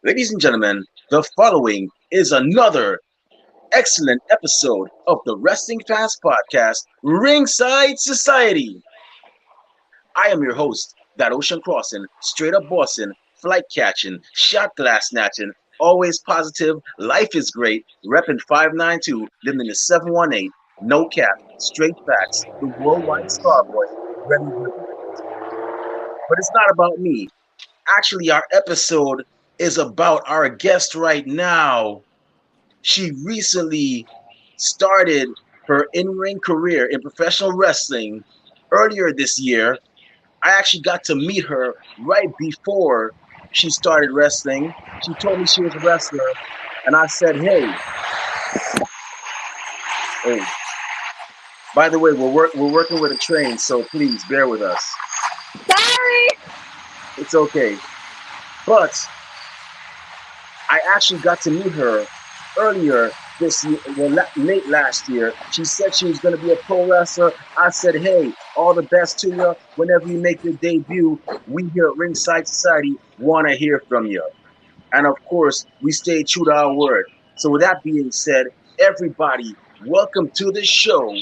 Ladies and gentlemen, the following is another excellent episode of the Wrestling Fans Podcast, Ringside Society. I am your host, that ocean crossing, straight up bossing, flight catching, shot glass snatching, always positive, life is great, repping 592, living in the 718, no cap, straight facts, the worldwide starboy, Remy Griffin. But it's not about me. Actually, our episode is about our guest right now. She recently started her in-ring career in professional wrestling earlier this year. I actually got to meet her right before she started wrestling. She told me she was a wrestler, and I said, "Hey, oh, by the way, we're working with a train, so please bear with us. Sorry. It's okay." But I actually got to meet her earlier this year, well, late last year. She said she was going to be a pro wrestler. I said, "Hey, all the best to you. Whenever you make your debut, we here at Ringside Society want to hear from you." And of course, we stayed true to our word. So, with that being said, everybody, welcome to the show,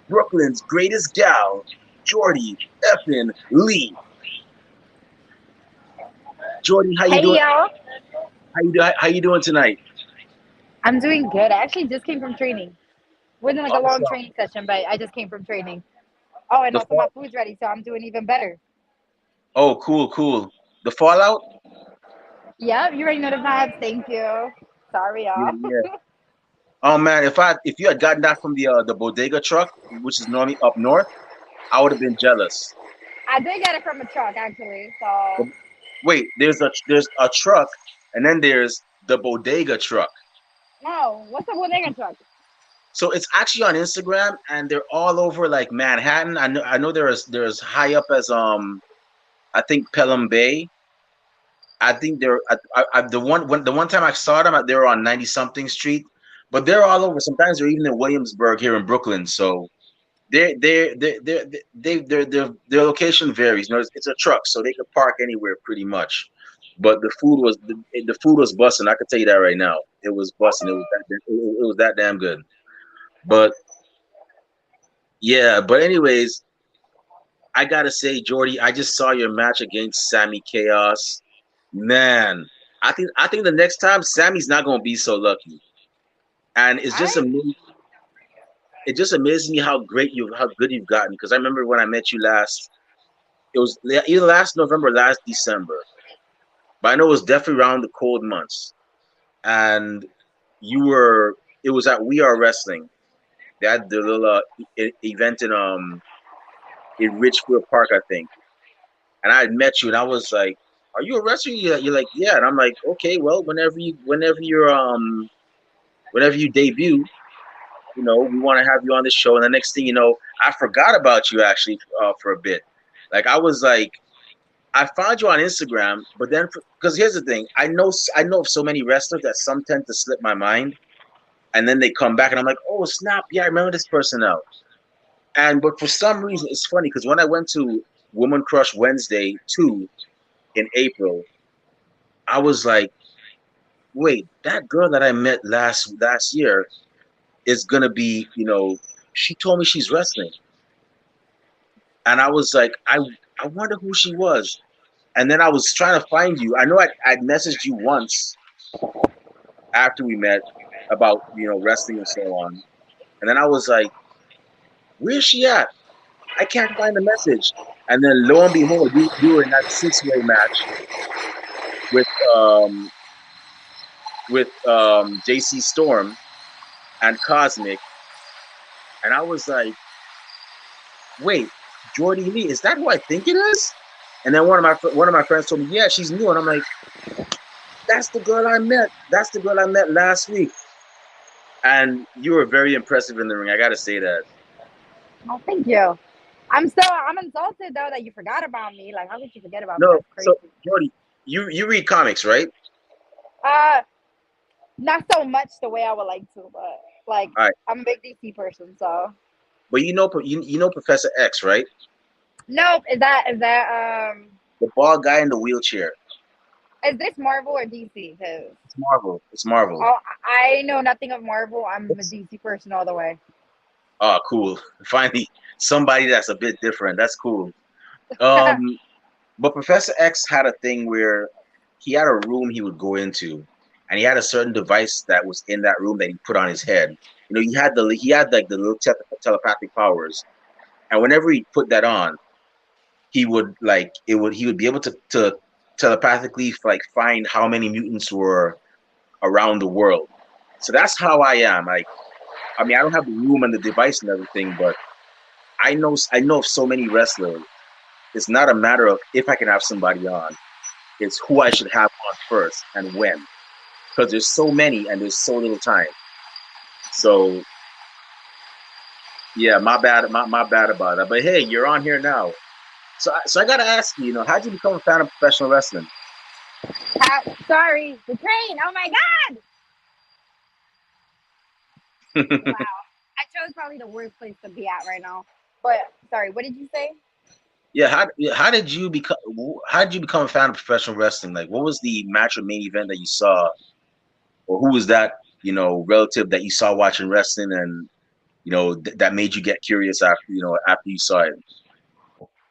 Brooklyn's greatest gal, Jordy effin Lee. Jordy, how you Hey doing? y'all. How you doing tonight? I'm doing good. I actually just came from training. Wasn't like a long Awesome. training session, but I just came from training. Oh, and The also my fall. food's ready, so I'm doing even better. Oh, cool, cool. The fallout. Yep, you already know the vibes. Thank you. Sorry, Yeah, y'all. yeah. Oh man, if you had gotten that from the bodega truck, which is normally up north, I would have been jealous. I did get it from a truck actually. So But wait, there's a truck, and then there's the bodega truck. no, what's the bodega truck? So it's actually on Instagram, and they're all over like Manhattan. I know there's high up as I think Pelham Bay. I think they're the one time I saw them, they were on 90 something street, but they're all over. Sometimes they're even in Williamsburg here in Brooklyn. So their location varies. You know, it's a truck, so they could park anywhere pretty much. But the food was busting. I could tell you that right now. It was busting. It was that damn good. But yeah. But anyways, I gotta say, Jordy, I just saw your match against Sammy Chaos. Man, I think the next time Sammy's not gonna be so lucky. And I it just amazes me how good you've gotten. Because I remember when I met you last. It was either last November, or last December, but I know it was definitely around the cold months. And you were, it was at We Are Wrestling. They had the little event in Ridgefield Park, I think. And I had met you, and I was like, "Are you a wrestler?" You're like, "Yeah." And I'm like, "Okay, well, whenever you debut, we want to have you on the show." And the next thing you know, I forgot about you actually for a bit. Like I was like, I found you on Instagram, but then because here's the thing, I know of so many wrestlers that some tend to slip my mind, and then they come back, and I'm like, "Oh snap, yeah, I remember this person now." And but for some reason, it's funny because when I went to Woman Crush Wednesday 2 in April, I was like, "Wait, that girl that I met last year is gonna be, she told me she's wrestling," and I was like, I wonder who she was. And then I was trying to find you. I know I'd messaged you once after we met about wrestling and so on. And then I was like, "Where's she at? I can't find the message." And then lo and behold, you were in that six-way match with um JC Storm and Cosmic, and I was like, "Wait, Jordy Lee, is that who I think it is?" And then one of my friends told me, "Yeah, she's new," and I'm like, "That's the girl I met. That's the girl I met last week." And you were very impressive in the ring. I got to say that. oh, thank you. I'm insulted though that you forgot about me. Like, how could you forget about me? No, That's so crazy. Jordy, you read comics, right? Uh, Not so much the way I would like to, but like All right, I'm a big DC person, so but you know Professor X, right? nope. Is that The bald guy in the wheelchair. Is this Marvel or DC? Because It's Marvel. It's Marvel. oh, I know nothing of Marvel. I'm a It's, DC person all the way. oh, cool. Finally, somebody that's a bit different. That's cool. Um, but Professor X had a thing where he had a room he would go into, and he had a certain device that was in that room that he put on his head. You know, he had like the little telepathic powers, and whenever he put that on, he would like it would he would be able to telepathically like find how many mutants were around the world. So that's how I am. Like, I mean, I don't have the room and the device and everything, but I know of so many wrestlers. It's not a matter of if I can have somebody on; it's who I should have on first and when, because there's so many and there's so little time. So yeah, my bad about that. But hey, you're on here now, so I gotta ask you, how'd you become a fan of professional wrestling? Sorry, the train. Oh my god! Wow, I chose probably the worst place to be at right now. But sorry, what did you say? Yeah, how did you become a fan of professional wrestling? Like, what was the match or main event that you saw, or who was that relative that you saw watching wrestling, and that made you get curious after you saw it?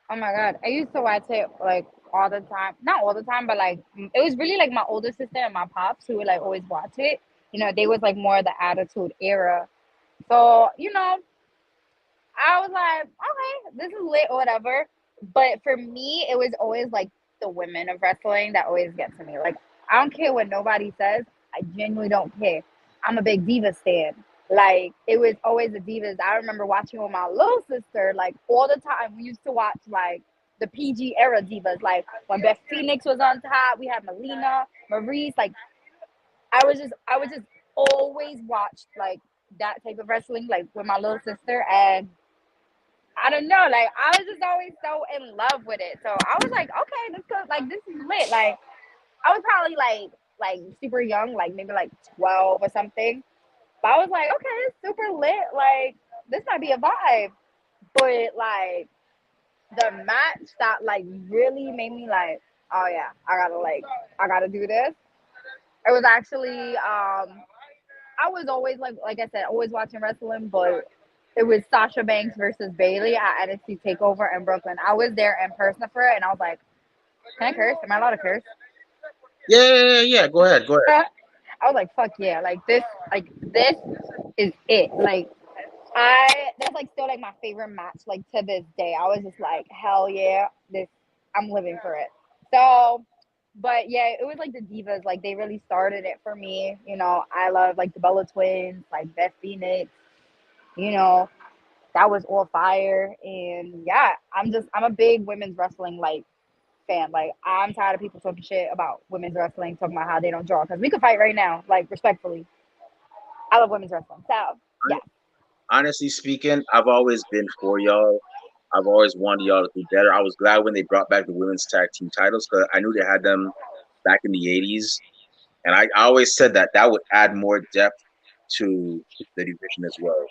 Oh my god, I used to watch it like all the time. Not all the time, but like it was really like my older sister and my pops who would like always watch it. They was like more of the attitude era. So, I was like, okay, this is lit or whatever. But for me, it was always like the women of wrestling that always get to me. Like, I don't care what nobody says. I genuinely don't care. I'm a big diva stan. Like, it was always the divas. I remember watching with my little sister, like, all the time. We used to watch, like, the PG era divas. Like, when Beth Phoenix was on top, we had Melina, Maurice. Like, I was just always watch, like, that type of wrestling, like, with my little sister. And I don't know. Like I was just always so in love with it. So I was like, okay, this goes like this is lit. Like I was probably like super young, like maybe like 12 or something. But I was like, okay, it's super lit. Like this might be a vibe. But like the match that like really made me like, oh yeah, I gotta do this. It was actually I was always like I said, always watching wrestling, but it was Sasha Banks versus Bailey at NXT Takeover in Brooklyn. I was there in person for it, and I was like, "Can I curse? Am I allowed to curse?" Yeah, yeah, yeah, yeah. Go ahead, go ahead. I was like, "Fuck yeah! Like this is it." Like that's like still like my favorite match. Like to this day, I was just like, "Hell yeah! This I'm living for it." So, but yeah, it was like the divas. Like they really started it for me. I love like the Bella Twins, like Beth Phoenix. You know, that was all fire. And yeah, I'm a big women's wrestling like fan. Like I'm tired of people talking shit about women's wrestling, talking about how they don't draw. Because we could fight right now, like respectfully. I love women's wrestling. So yeah, Honestly speaking, I've always been for y'all. I've always wanted y'all to do better. I was glad when they brought back the women's tag team titles because I knew they had them back in the '80s, and I always said that would add more depth to the division as well.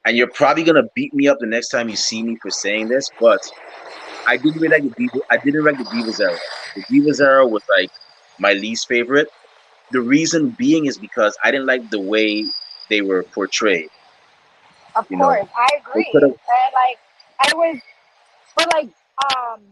And you're probably gonna beat me up the next time you see me for saying this, but I didn't like the Divas era. The Divas era was like my least favorite. The reason being is because I didn't like the way they were portrayed. of You know, course I they could agree. have. And like I was, but like um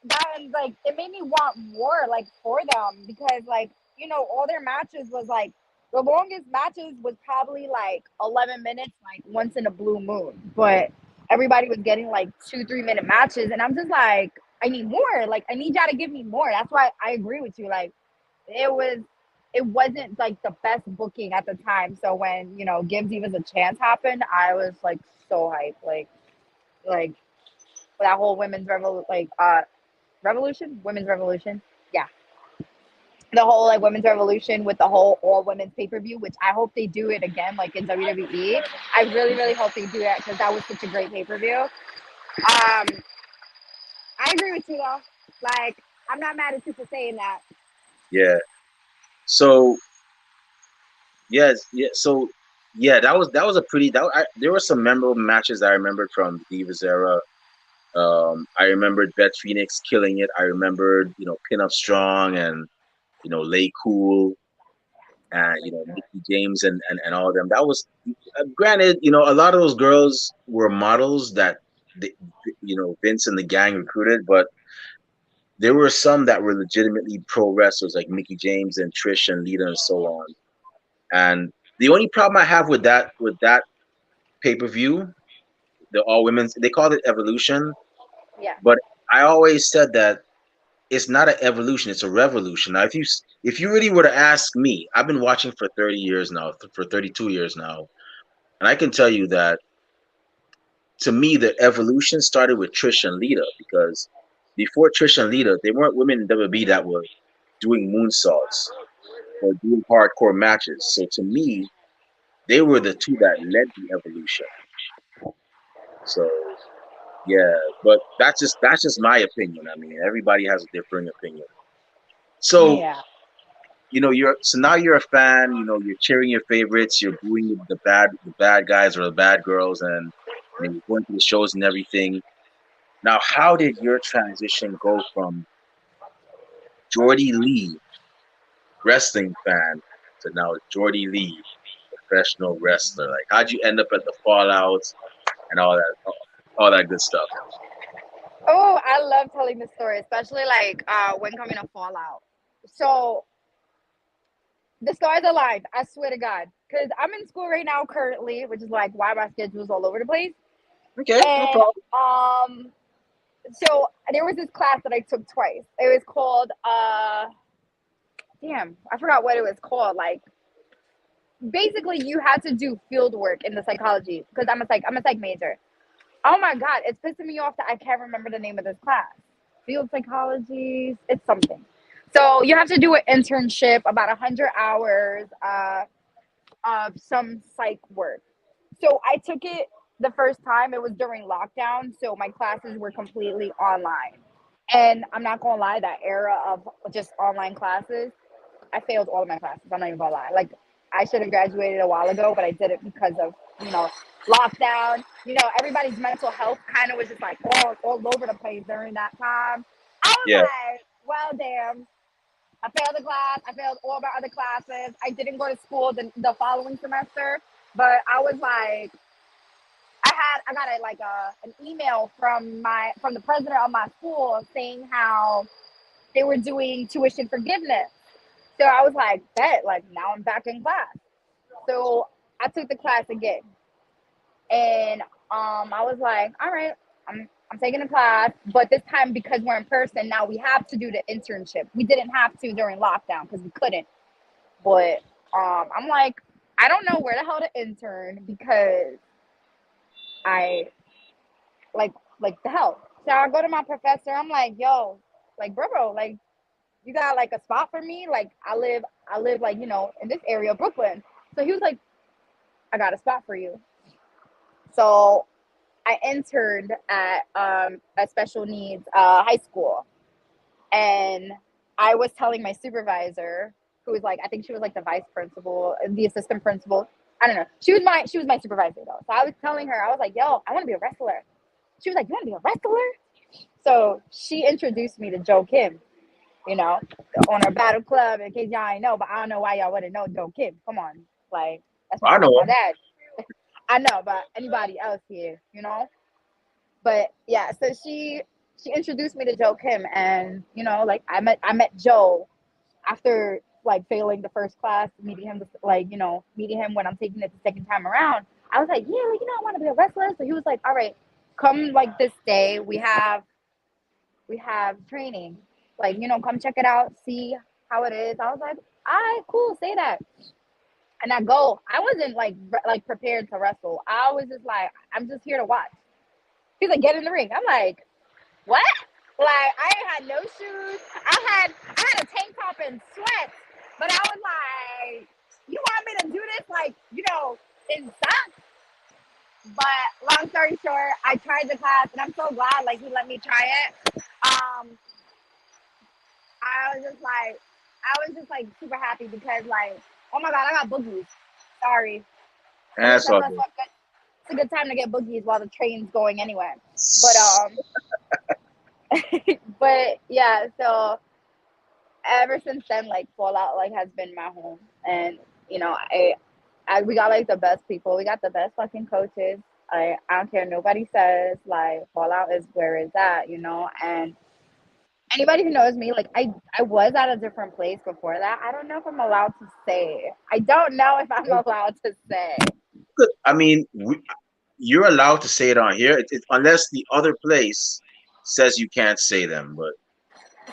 that and like it made me want more like for them because like all their matches was like the longest matches was probably like 11 minutes like once in a blue moon, but everybody was getting like 2 3 minute matches and I'm just like I need more, like I need y'all to give me more. That's why I agree with you. Like it wasn't like the best booking at the time, so when Give Divas a Chance happened, I was like so hyped. Like that whole women's revolution. Yeah, the whole like women's revolution with the whole all women's pay per view, which I hope they do it again, like in WWE. I really, really hope they do that because that was such a great pay per view. I agree with you though. Like, I'm not mad at you for saying that. Yeah. So yes, yeah. So yeah, that was a pretty. There were some memorable matches I remembered from the Divas era. I remembered Beth Phoenix killing it. I remembered, Pinup Strong and, Lay Cool and, Mickey James and all of them. That was, granted, a lot of those girls were models that, the, Vince and the gang recruited, but there were some that were legitimately pro wrestlers like Mickey James and Trish and Lita and so on. And the only problem I have with that pay per view, the all women's, they called it Evolution, Yeah. but I always said that it's not an evolution, it's a revolution. Now, if you really were to ask me, I've been watching for 30 years now, for 32 years now, and I can tell you that to me the evolution started with Trish and Lita because before Trish and Lita, they weren't women in WWE that were doing moonsaults or doing hardcore matches. So to me, they were the two that led the evolution. So yeah, but that's just my opinion. I mean, everybody has a differing opinion. So Yeah. now you're a fan. You're cheering your favorites. You're booing the bad guys or the bad girls, and you're going to the shows and everything. Now, how did your transition go from Jordy Lee, wrestling fan, to now Jordy Lee, professional wrestler? Like, how'd you end up at the fallouts and all that good stuff? Oh, I love telling the story, especially like when coming to Fallout. So the stars aligned. I swear to God, because I'm in school right now currently, which is like why my schedule's all over the place. Okay, no And problem. so there was this class that I took twice. It was called damn, I forgot what it was called. Like basically, you had to do field work in the psychology because I'm a psych major. Oh my God, it's pissing me off that I can't remember the name of this class. Field psychology, it's something. So you have to do an internship, about 100 hours of some psych work. So I took it the first time. It was during lockdown, so my classes were completely online. And I'm not gonna lie, that era of just online classes, I failed all of my classes. I'm not even gonna lie. Like I should have graduated a while ago, but I did it because of lockdown. Everybody's mental health kind of was just like all over the place during that time. I was Yeah, like, well, damn. I failed the class. I failed all my other classes. I didn't go to school the following semester, but I was like, I got an email from the president of my school saying how they were doing tuition forgiveness. So I was like, bet, like now I'm back in class. So I took the class again. And I was like, all right, I'm taking a class, but this time because we're in person, now we have to do the internship. We didn't have to during lockdown because we couldn't. But I'm like, I don't know where the hell to intern because I like the hell. So I go to my professor. I'm like, yo, like bro, like you got like a spot for me? Like I live like in this area of Brooklyn. So he was like, I got a spot for you. So I interned at a special needs high school, and I was telling my supervisor, who was like, I think she was like the vice principal, the assistant principal. I don't know. She was my supervisor though. So I was telling her, I was like, yo, I want to be a wrestler. She was like, you want to be a wrestler? So she introduced me to Joe Kim, you know, on our battle club. In case y'all ain't know, but I don't know why y'all wouldn't know Joe Kim. Come on, like I that's know my him. dad. I know, but anybody else here? But yeah, so she introduced me to Joe Kim, and like I met Joe after like failing the first class, meeting him when I'm taking it the second time around. I was like, yeah, like I want to be a wrestler. So he was like, all right, come like this day. We have training, like come check it out, see how it is. I was like, all right, cool, say that. And I go. I wasn't like prepared to wrestle. I was just like, I'm just here to watch. He's like, get in the ring. I'm like, what? Like I had no shoes. I had a tank top and sweats, but I was like, you want me to do this in socks? But long story short, I tried the class and I'm so glad like he let me try it. I was just like super happy because like oh my god, I got boogies. Sorry. That's Let's all not good. talk good. it's a good time to get boogies while the train's going anyway. But but yeah, so ever since then, like Fallout like has been my home, and you know, I we got like the best people, we got the best fucking coaches. I don't care nobody says, like Fallout is where it's at, you know. And anybody who knows me, like I was at a different place before that. I don't know if I'm allowed to say. I don't know if I'm allowed to say. I mean, you're allowed to say it on here, unless the other place says you can't say them. But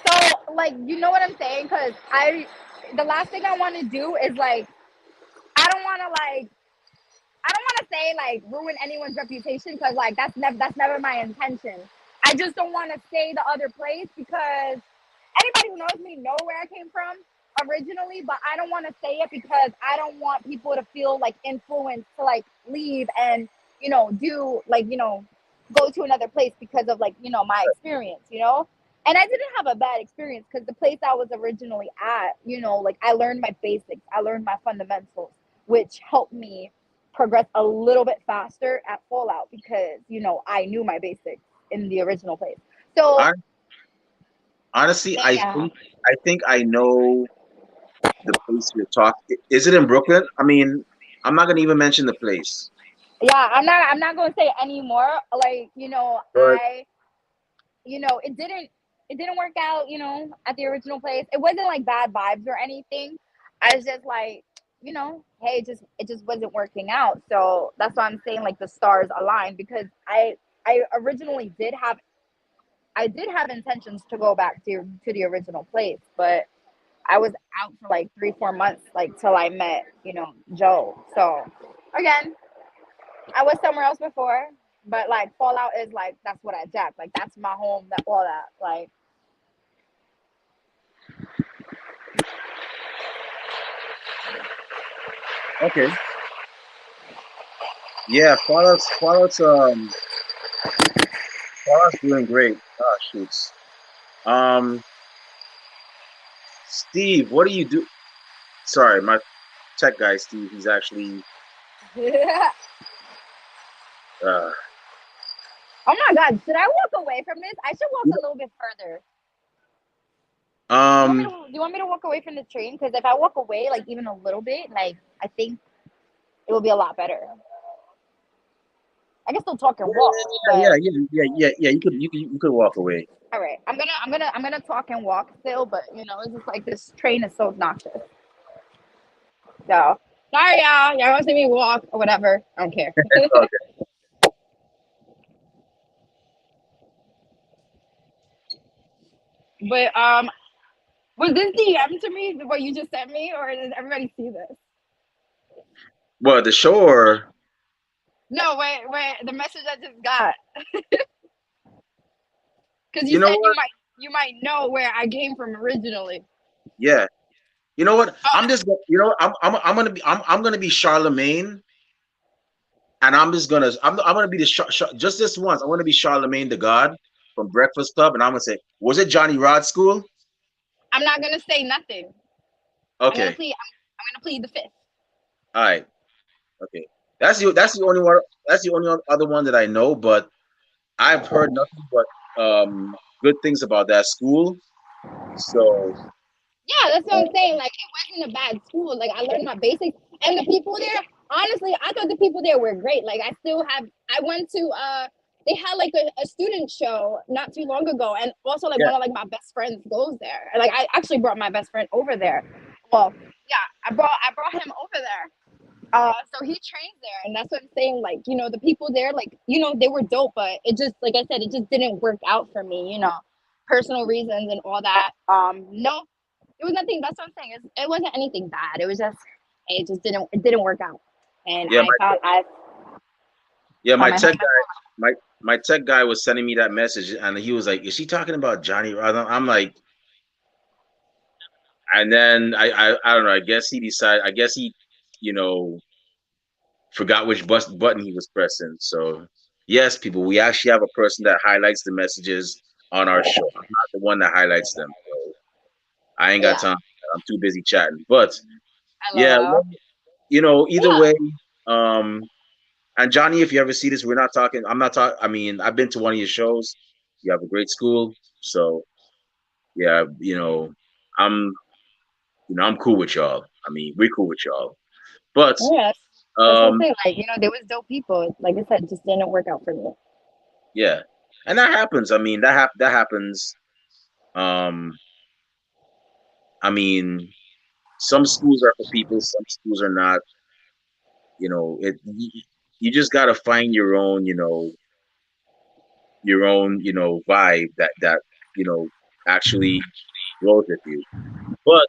So like you know what I'm saying? Because the last thing I want to do is like I don't want to like I don't want to say like ruin anyone's reputation because like that's never my intention. I just don't want to say the other place because anybody who knows me know where I came from originally, but I don't want to say it because I don't want people to feel like influenced to like leave and do like go to another place because of like my experience, And I didn't have a bad experience because the place I was originally at, like I learned my basics, I learned my fundamentals, which helped me progress a little bit faster at Fallout because I knew my basics in the original place. So I, honestly, yeah. I think I know the place you're talking. Is it in Brooklyn? I mean, I'm not gonna even mention the place, Yeah, I'm not gonna say anymore. Like, but it didn't work out, at the original place. It wasn't like bad vibes or anything. I was just like, hey, it just wasn't working out. So that's why I'm saying like the stars aligned because I originally did have intentions to go back to the original place, but I was out for like 3-4 months, like till I met, Joe. So again, I was somewhere else before, but like Fallout is like that's what I jack. Like that's my home. That all that. Like okay, yeah, Fallout's doing great. Oh shoots. Um, Steve, what do you do? Sorry, my tech guy, Steve. He's actually. oh Uh, my god, should I walk away from this? I should walk a little bit further. um, Do you want me to walk away from the train? Because if I walk away like even a little bit, like I think it will be a lot better. I can still talk and walk, but yeah. You could walk away. all right. I'm gonna talk and walk still, but it's just like this train is so obnoxious. So sorry, y'all. Y'all want to see me walk or whatever? I don't care. Okay. But was this DM to me what you just sent me, or does everybody see this? Well, the shore. No, wait, the message I just got because you You know said what? you might know where I came from originally. Yeah. You know what? Oh, I'm just. You know, I'm gonna be Charlemagne, and I'm gonna be just this once. I want to be Charlemagne the God from Breakfast Club, and I'm gonna say, was it Johnny Rod School? I'm not gonna say nothing. I'm gonna Okay. plead. I'm gonna plead the fifth. All right. Okay. That's the only one. That's the only other one that I know, but I've heard nothing but good things about that school. So Yeah, that's what uh, I'm saying. Like it wasn't a bad school. Like I learned my basics, and the people there. Honestly, I thought the people there were great. Like I still have. I went to. They had like a student show not too long ago, and also like yeah, one of like my best friends goes there. Like I actually brought my best friend over there. Well, yeah, I brought him over there. So he trains there, and that's what I'm saying. Like, the people there, like, they were dope, but it just, like I said, it just didn't work out for me. Personal reasons and all that. No, it was nothing. That's what I'm saying. It wasn't anything bad. It was just, it didn't work out, and yeah, I my found my home. tech guy, my tech guy was sending me that message, and he was like, "Is she talking about Johnny Rod?" I'm like, and then I don't know. I guess he decided. I guess he, you know, forgot which button he was pressing. So yes, people, we actually have a person that highlights the messages on our show. I'm not the one that highlights them. So I ain't got Yeah, time. I'm too busy chatting. But yeah, LOL. well, either Yeah, way, um, And Johnny, if you ever see this, we're not talking. I'm not talking. I mean, I've been to one of your shows. You have a great school, so yeah, I'm, I'm cool with y'all. I mean, we're cool with y'all. But Yes. That's what I um, say. Like, there was dope people. Like I said, it just didn't work out for me. yeah, and that happens. I mean, that happens. Um, I mean, some schools are for people, some schools are not. You just gotta find your own vibe that actually rolls with you. But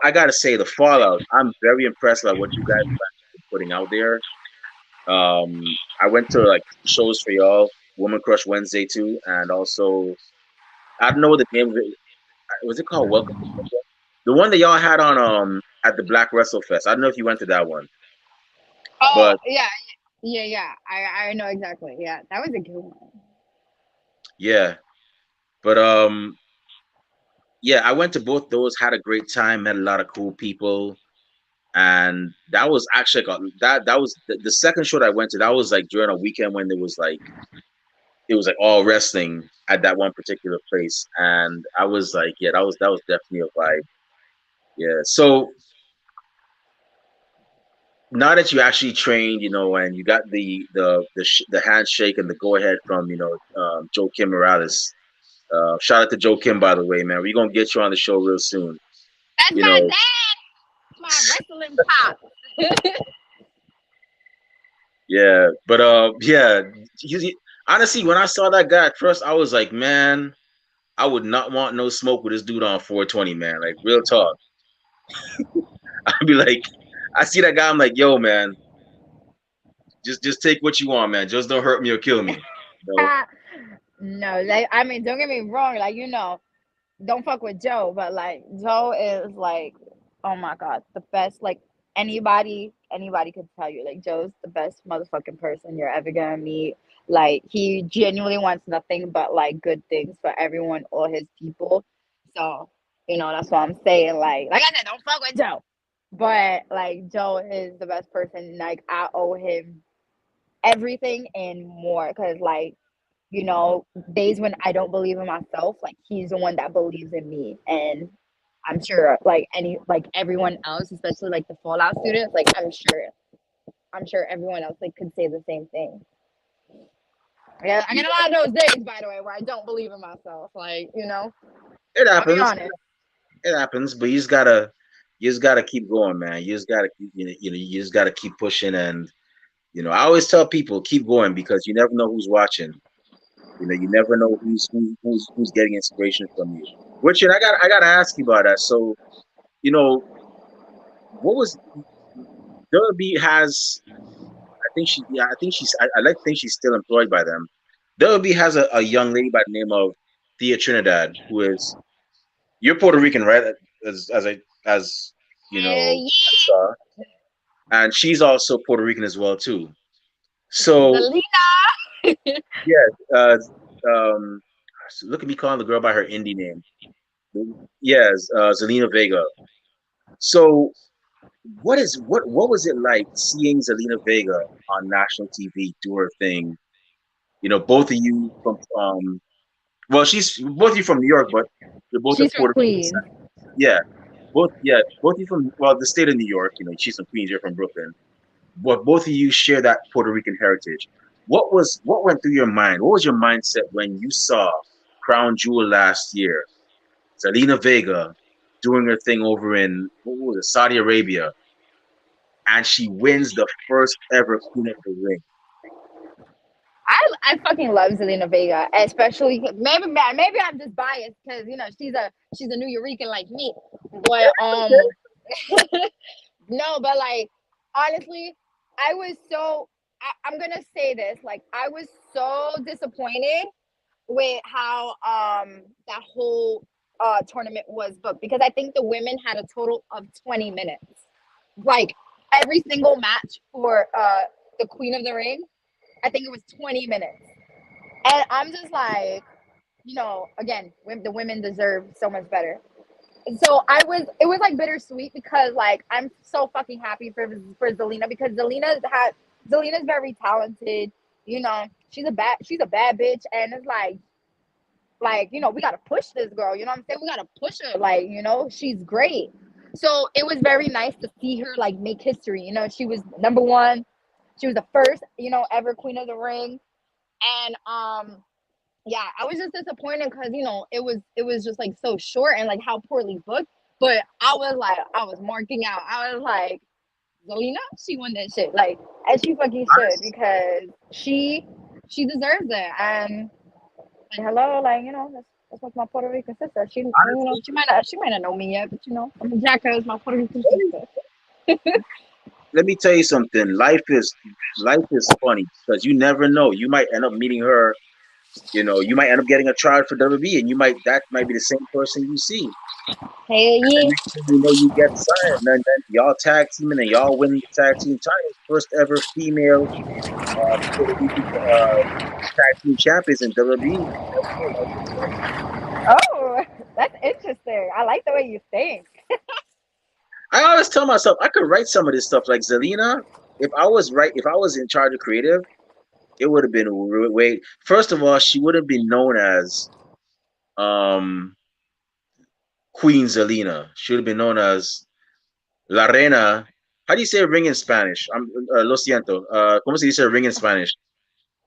I gotta say, the fallout. I'm very impressed by what you guys are putting out there. I went to like shows for y'all, Woman Crush Wednesday too, and also I don't know what the name of it was. It called Welcome to Brooklyn? The one that y'all had on at the Black Wrestle Fest. I don't know if you went to that one, Oh, but yeah. Yeah, yeah. I know exactly. Yeah, that was a good one. yeah, but yeah, I went to both those, had a great time, met a lot of cool people, and that was actually that was the second show that I went to. That was like during a weekend when it was like all wrestling at that one particular place, and I was like, yeah, that was definitely a vibe. Yeah. So now that you actually trained, and you got the handshake and the go ahead from Joe Kim Morales. Shout out to Joe Kim, by the way, man. We're gonna get you on the show real soon. That's You my know, dad. My wrestling pop. yeah, but yeah. Honestly, when I saw that guy at first, I was like, man, I would not want no smoke with this dude on 420, man. Like real talk. I'd be like, I see that guy, I'm like, yo, man, just take what you want, man. Just don't hurt me or kill me. No, No, like I mean, don't get me wrong. Like don't fuck with Joe, but like Joe is like, oh my god, the best. Like anybody could tell you, like Joe's the best motherfucking person you're ever gonna meet. Like he genuinely wants nothing but like good things for everyone, all his people. So that's what I'm saying. Like I said, don't fuck with Joe. But like Joe is the best person. Like I owe him everything and more because days when I don't believe in myself, like he's the one that believes in me. And I'm sure like everyone else, especially like the Fallout students, like I'm sure everyone else like could say the same thing. Yeah, I get a lot of those days by the way where I don't believe in myself. Like, it I'll be happens. honest. It happens, but you just gotta keep going, man. You just gotta keep, you just gotta keep pushing, and I always tell people keep going because you never know who's watching. You never know who's getting inspiration from you. Richard, I gotta ask you about that. So, you know, what was Derby has? I think she, yeah, I think she's. I like to think she's still employed by them. Derby has a young lady by the name of Thea Trinidad, who is you're Puerto Rican, right? As I saw, and she's also Puerto Rican as well too. So Zelina. yeah, so look at me calling the girl by her indie name. Yes, Zelina Vega. So what was it like seeing Zelina Vega on national TV do her thing? Both of you from well, she's both of you from New York, but you're both of She's from Puerto Rican Queens. descent. Yeah, both of you from the state of New York. She's from Queens, you're from Brooklyn. But both of you share that Puerto Rican heritage. What went through your mind? What was your mindset when you saw Crown Jewel last year? Zelina Vega doing her thing over in what was it, Saudi Arabia, and she wins the first ever Queen of the Ring. I fucking love Zelina Vega, especially maybe I'm just biased because she's a New Eurekan like me, but no, but like honestly, I was so I'm gonna say this like I was so disappointed with how that whole tournament was booked because I think the women had a total of 20 minutes, like every single match for the Queen of the Ring. I think it was 20 minutes. And I'm just like, again, the women deserve so much better. So it was like bittersweet because like I'm so fucking happy for Zelina because Zelina had Zelina's very talented. She's a bad bitch, and it's like we gotta push this girl. You know what I'm saying? We gotta push her. Like she's great. So it was very nice to see her like make history. She was number one. She was the first ever Queen of the Ring, and yeah, I was just disappointed because it was just like so short and like how poorly booked. But I was marking out. I was like, Zelina, she won that shit. Like, and she fucking should because she deserves it. And like, hello, like that's like my Puerto Rican sister. Honestly, She might not know me yet, but I'm a Jacka is my Puerto Rican sister. let me tell you something. Life is funny because you never know. You might end up meeting her. You might end up getting a trial for WB, and that might be the same person you see. Hey, And then yeah. next thing you know, you get signed, and then y'all tag teaming, and y'all win the tag team titles. First ever female Puerto Rican tag team champions in WWE. Never know. Life is funny. Oh, that's interesting. I like the way you think. I always tell myself I could write some of this stuff like Zelina. If I was in charge of creative, it would have been way. First of all, she would have been known as um, Queen Zelina. She would have been known as La Reina. How do you say ring in Spanish? Lo siento. ¿Cómo se dice ring in Spanish?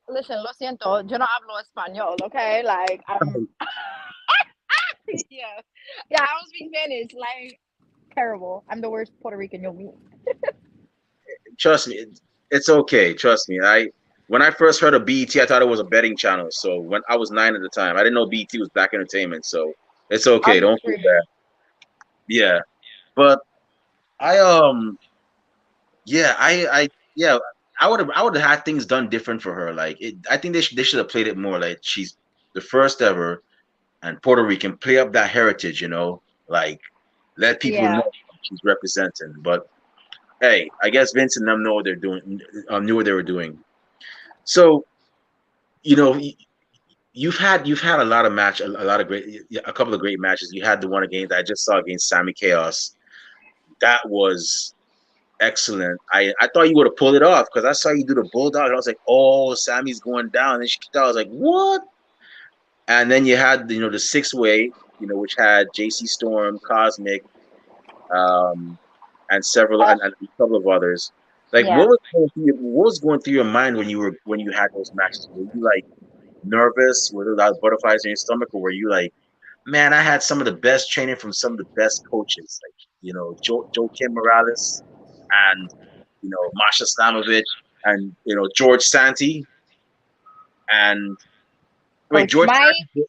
Listen, lo siento, yo no hablo español, okay? Like, yeah. Yeah, I don't speak Spanish. Like, terrible. I'm the worst Puerto Rican you'll meet. Trust me, it's okay. Trust me. When I first heard of BET, I thought it was a betting channel. So when I was 9 at the time, I didn't know BET was Black Entertainment. So it's okay. I'm Don't feel screaming. bad. Yeah, but I yeah, yeah, I would have had things done different for her. Like I think they should have played it more like she's the first ever and Puerto Rican play up that heritage. Like let people know Yeah. what she's representing. But hey, I guess Vince and them know what they're doing. Knew what they were doing. So you know, you've had a lot of great, a couple of great matches. You had the one against I just saw against Sammy Chaos. That was excellent. I thought you would have pulled it off because I saw you do the bulldog, and I was like, oh, Sammy's going down. And she kicked out. I was like, what? And then you had the 6 way, which had JC Storm, Cosmic, um, and several Oh, and a couple of others. Like, yeah. what was going through your mind when you had those matches? Were you like nervous? Were there a lot of butterflies in your stomach, or were you like, man, I had some of the best training from some of the best coaches, like Joe Kim Morales and Masha Stamovich and George Santi and wait, Coach George Mike, Santi,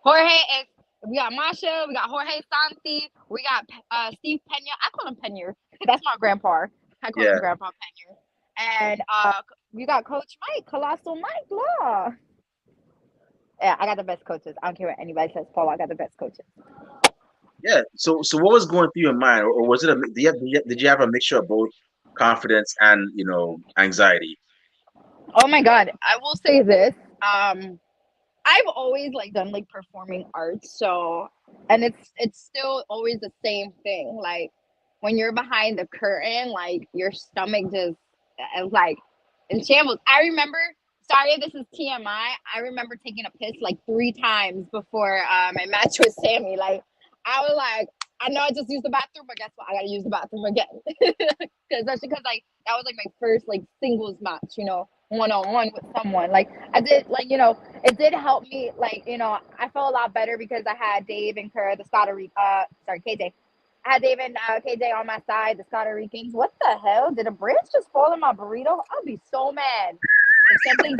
Jorge, we got Masha, we got Jorge Santi, we got Steve Pena. I call him Pena. That's my grandpa. I call him yeah, Grandpa Pena. And we got Coach Mike, Colossal Mike Law. Yeah, I got the best coaches. I don't care what anybody says, Paul. I got the best coaches. yeah. So what was going through your mind, or was it did you have a mixture of both confidence and anxiety? Oh my God. I will say this. I've always like done like performing arts, so and it's still always the same thing. Like when you're behind the curtain, like your stomach just is like in shambles. I remember. Sorry if this is TMI. I remember taking a piss like 3 times before my match with Sammy. Like I was like, I know I just used the bathroom, but guess what? I gotta use the bathroom again because that's because like that was like my first like singles match, one on one with someone. Like I did, like it did help me. Like I felt a lot better because I had Dave and Kerr, the sorry, KJ. I had Dave and KJ on my side, the Costa Ricans. What the hell? Did a branch just fall in my burrito? I'll be so mad if something.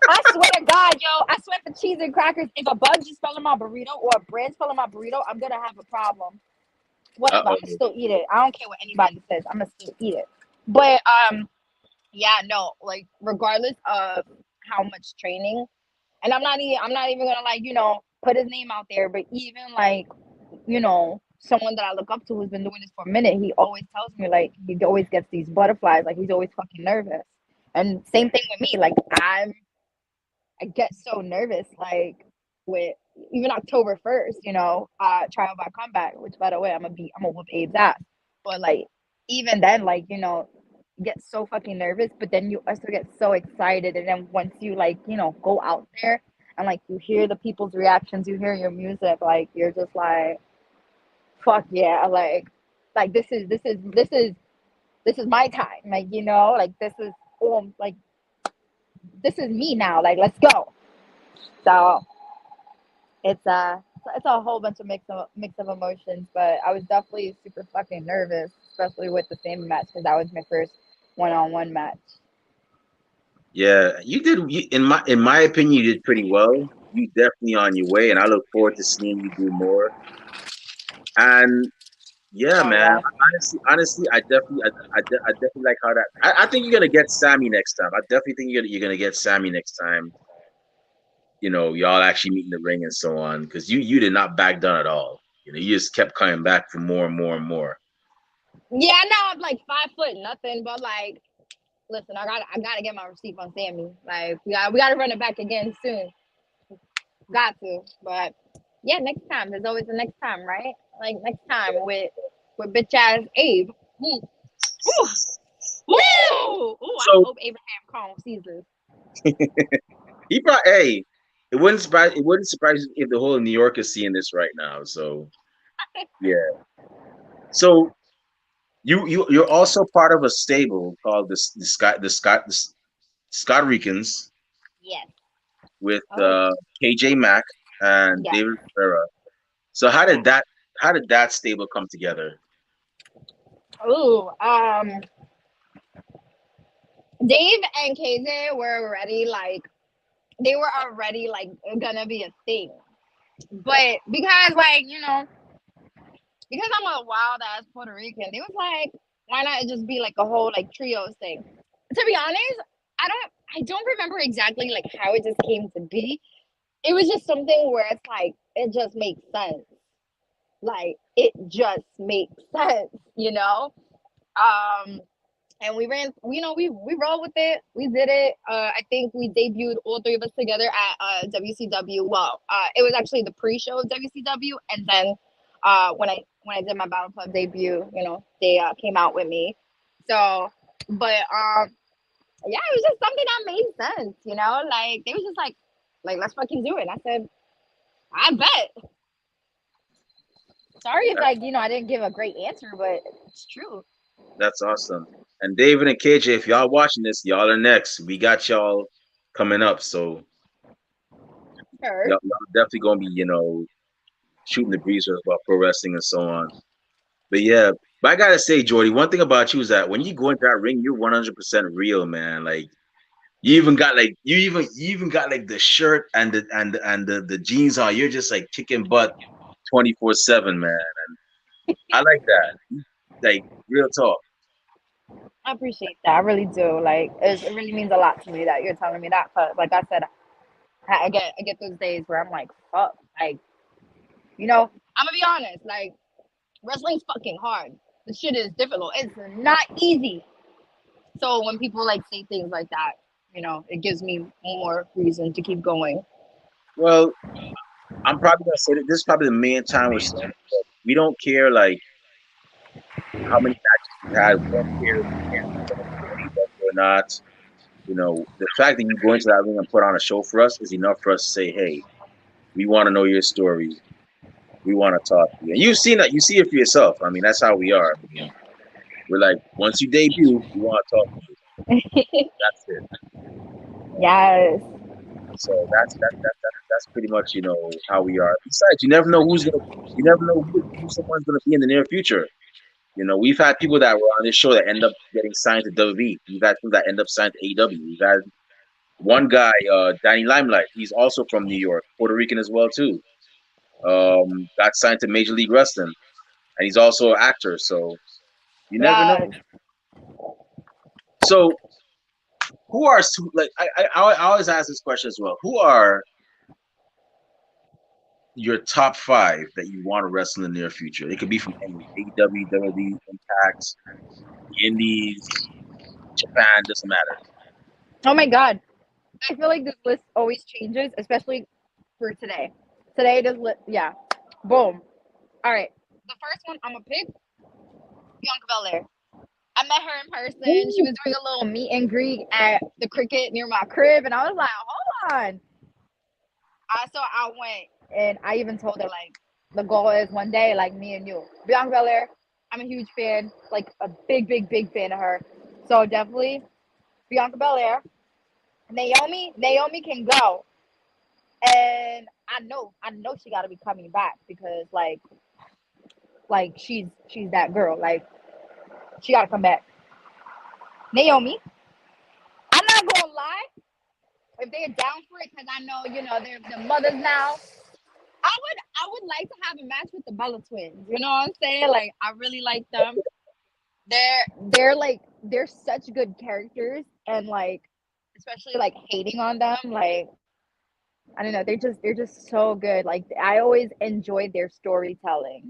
I swear to God, yo, I swear for cheese and crackers. If a bug just fell in my burrito or a branch fell in my burrito, I'm gonna have a problem. Uh Whatever, I'm gonna oh. still eat it. I don't care what anybody says. I'm gonna still eat it. But yeah, no, like regardless of how much training, and I'm not even gonna like put his name out there, but even like someone that I look up to who's been doing this for a minute, he always tells me like he always gets these butterflies, like he's always fucking nervous. And same thing with me, like I get so nervous, like with even October 1st, trial by combat, which by the way I'm gonna whoop Abe's ass. But like even then, like get so fucking nervous, but then you also get so excited. And then once you like, go out there and like you hear the people's reactions, you hear your music, like you're just like, fuck yeah, like this is my time. Like, like this is me now. Like, let's go. So it's a whole bunch of mix of emotions, but I was definitely super fucking nervous, especially with the same match because that was my first one-on-one match. Yeah, you did. In my opinion, you did pretty well. You definitely on your way, and I look forward to seeing you do more. And yeah, Oh man. yeah. Honestly, I definitely like how that. I think you're gonna get Sammy next time. I definitely think you're gonna get Sammy next time. Y'all actually meet in the ring and so on, because you did not back down at all. You just kept coming back for more and more and more. Yeah, now I'm like 5 foot nothing, but like, listen, I gotta get my receipt on Sammy. Like, we gotta run it back again soon. Got to, but yeah, next time. There's always a next time, right? Like next time with bitch ass Abe. Mm. Ooh, ooh. I So hope Abraham Cone sees this. he brought. Hey, it wouldn't surprise you if the whole of New York is seeing this right now. So yeah. So you're also part of a stable called the Scott Ricans Yes. with Oh KJ Mack and yeah. David Rivera. So how Yeah. did that stable come together? Ooh. Dave and KJ were already like they were already like gonna be a thing. But because like, because I'm a wild ass Puerto Rican, it was like, why not just be like a whole like trios thing? To be honest, I don't remember exactly like how it just came to be. It was just something where it's like it just makes sense. Like it just makes sense. Um and we ran, we rolled with it. We did it. I think we debuted all three of us together at WCW. Well, it was actually the pre-show of WCW, and then when I did my Battle Club debut, they came out with me. So, but yeah, it was just something that made sense. Like they was just like let's fucking do it. And I said, I bet. Sorry if That, like I didn't give a great answer, but it's true. that's awesome. And David and KJ, if y'all watching this, y'all are next. We got y'all coming up, so Sure. y'all definitely gonna be shooting the breeze about pro wrestling and so on. But yeah, but I gotta say, Jordy, one thing about you is that when you go into that ring, you're 100% real, man. Like you even got like the shirt and the jeans on. You're just like kicking butt 24/7, man. I like that. Like real talk. I appreciate that. I really do. Like, it really means a lot to me that you're telling me that. Cause, like I said, I get those days where I'm like, fuck. Like, I'm gonna be honest. Like, wrestling's fucking hard. The shit is difficult. It's not easy. So when people like say things like that, it gives me more reason to keep going. Well, I'm probably gonna say that this is probably the main time we're saying it, but we don't care like how many matches you had. We don't care if you can't for AEW or not. The fact that you go into that ring and put on a show for us is enough for us to say, hey, we want to know your story. We want to talk to you. And you've seen that. You see it for yourself. I mean, that's how we are. I mean, we're like, once you debut, we want to talk to you. That's it. Yes. So that's pretty much how we are. Besides, you never know who someone's gonna be in the near future. We've had people that were on this show that end up getting signed to WWE. We've had people that end up signed to AEW. We've had one guy, Danny Limelight. He's also from New York, Puerto Rican as well too. Got signed to Major League Wrestling, and he's also an actor. So you never know. Yes. So who are like I always ask this question as well. Who are your top five that you want to wrestle in the near future? It could be from any AEW, WWE, Impact, the Indies, Japan, doesn't matter. Oh my God. I feel like this list always changes, especially for today. Today, this list, yeah. Boom. All right. The first one I'm gonna pick, Bianca Belair. I met her in person. She was doing a little meet and greet at the cricket near my crib, and I was like, hold on. I went, and I even told her like the goal is one day like me and you, Bianca Belair. I'm a huge fan, like a big, big, big fan of her. So definitely Bianca Belair. Naomi can go, and I know she got to be coming back because like she's that girl. Like she got to come back. Naomi, I'm not gonna lie. If they're down for it, because I know they're the mothers now. I would like to have a match with the Bella twins. You know what I'm saying? Like I really like them. They're such good characters, and like especially like hating on them. Like I don't know, they're just so good. Like I always enjoyed their storytelling.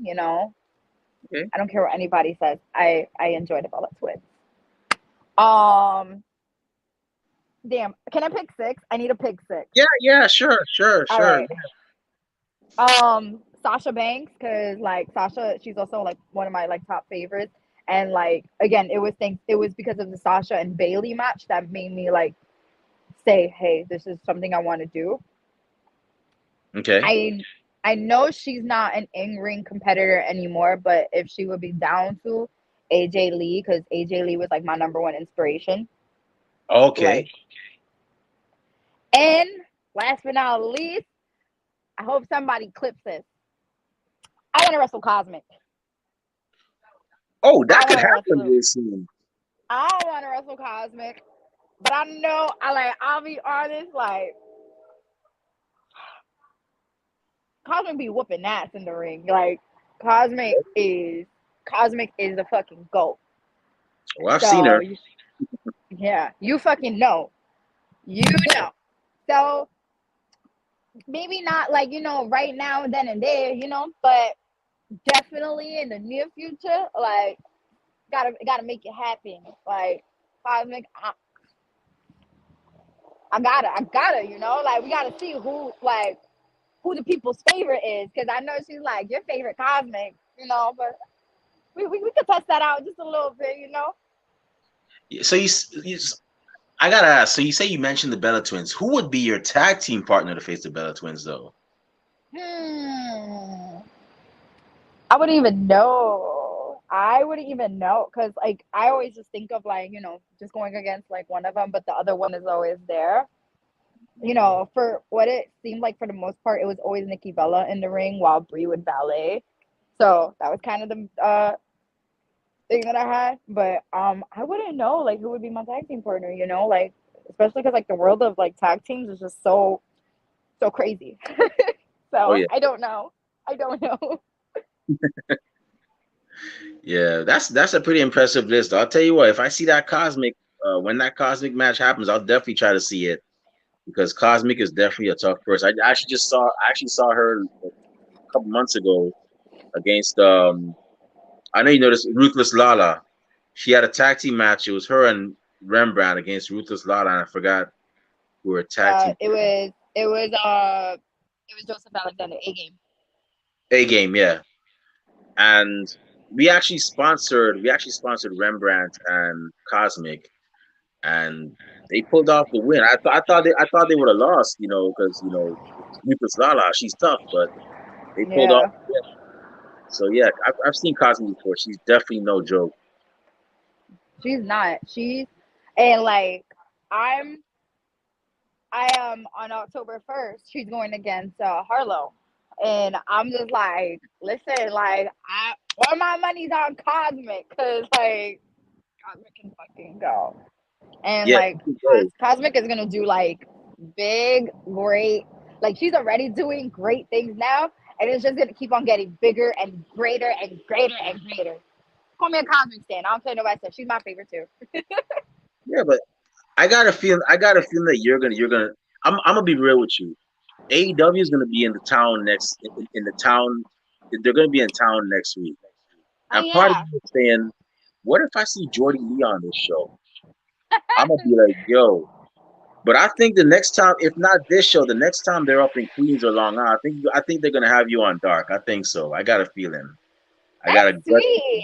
Okay. I don't care what anybody says. I enjoy the Bella twins. Um, damn. Can I pick six? I need a pick six. Yeah, yeah, sure, sure, All sure. right. Sasha Banks, because like Sasha, she's also like one of my like top favorites. And like again, it was because of the Sasha and Bailey match that made me like say, hey, this is something I want to do. Okay. I I know she's not an in-ring competitor anymore, but if she would be down to AJ Lee, because AJ Lee was like my number one inspiration. Like, Okay. and last but not least, I hope somebody clips this. I want to wrestle Cosmic. Oh, I that could want to happen wrestle. real soon. I don't want to wrestle Cosmic, but I know I'll be honest. Like Cosmic be whooping ass in the ring. Like Cosmic is the fucking goat. Well, I've seen So her. yeah, you fucking know. You know. So maybe not like right now, then and there, but definitely in the near future, like gotta make it happen. Like Cosmic, I gotta, like we gotta see who the people's favorite is, because I know she's like your favorite Cosmic, but we could test that out just a little bit. So I gotta ask. So you say you mentioned the Bella Twins. Who would be your tag team partner to face the Bella Twins, though? Hmm. I wouldn't even know. I wouldn't even know because, like, I always just think of like, just going against like one of them, but the other one is always there. For what it seemed like for the most part, it was always Nikki Bella in the ring while Brie would ballet. So that was kind of the thing that I had. But I wouldn't know like who would be my tag team partner. Like especially because like the world of like tag teams is just so crazy. Oh So yeah, I don't know. I don't know. yeah. That's a pretty impressive list. I'll tell you what. If I see that Cosmic, when that Cosmic match happens, I'll definitely try to see it because Cosmic is definitely a tough person. I actually saw her a couple months ago against I know you noticed Ruthless Lala. She had a tag team match. It was her and Rembrandt against Ruthless Lala, and I forgot who were tag team. It was Joseph Alexander A game. A game, yeah. And we actually sponsored Rembrandt and Cosmic, and they pulled off the win. I thought they would have lost, because Ruthless Lala, she's tough, but they pulled off Yeah, the win. So yeah, I've seen Cosmic before. She's definitely no joke. she's not. She's and like I'm I am on October 1st. She's going against Harlow, and I'm just like, listen, like all my money's on Cosmic because like Cosmic can fucking go, and Yeah, like Cosmic is gonna do like big, great. Like she's already doing great things now, and it's just gonna keep on getting bigger and greater and greater and greater. Call me a Cosmic stan. I don't care nobody says she's my favorite too. yeah, but I got a feeling that you're gonna. I'm gonna be real with you. AEW is gonna be in the town in the town. They're gonna be in town next week, Oh and part of yeah, me is saying, what if I see Jordy Lee on this show? I'm gonna be like, yo. But I think the next time, if not this show, the next time they're up in Queens or Long Island, I think they're gonna have you on Dark. I think so. I got a feeling. I got that's a gut. sweet.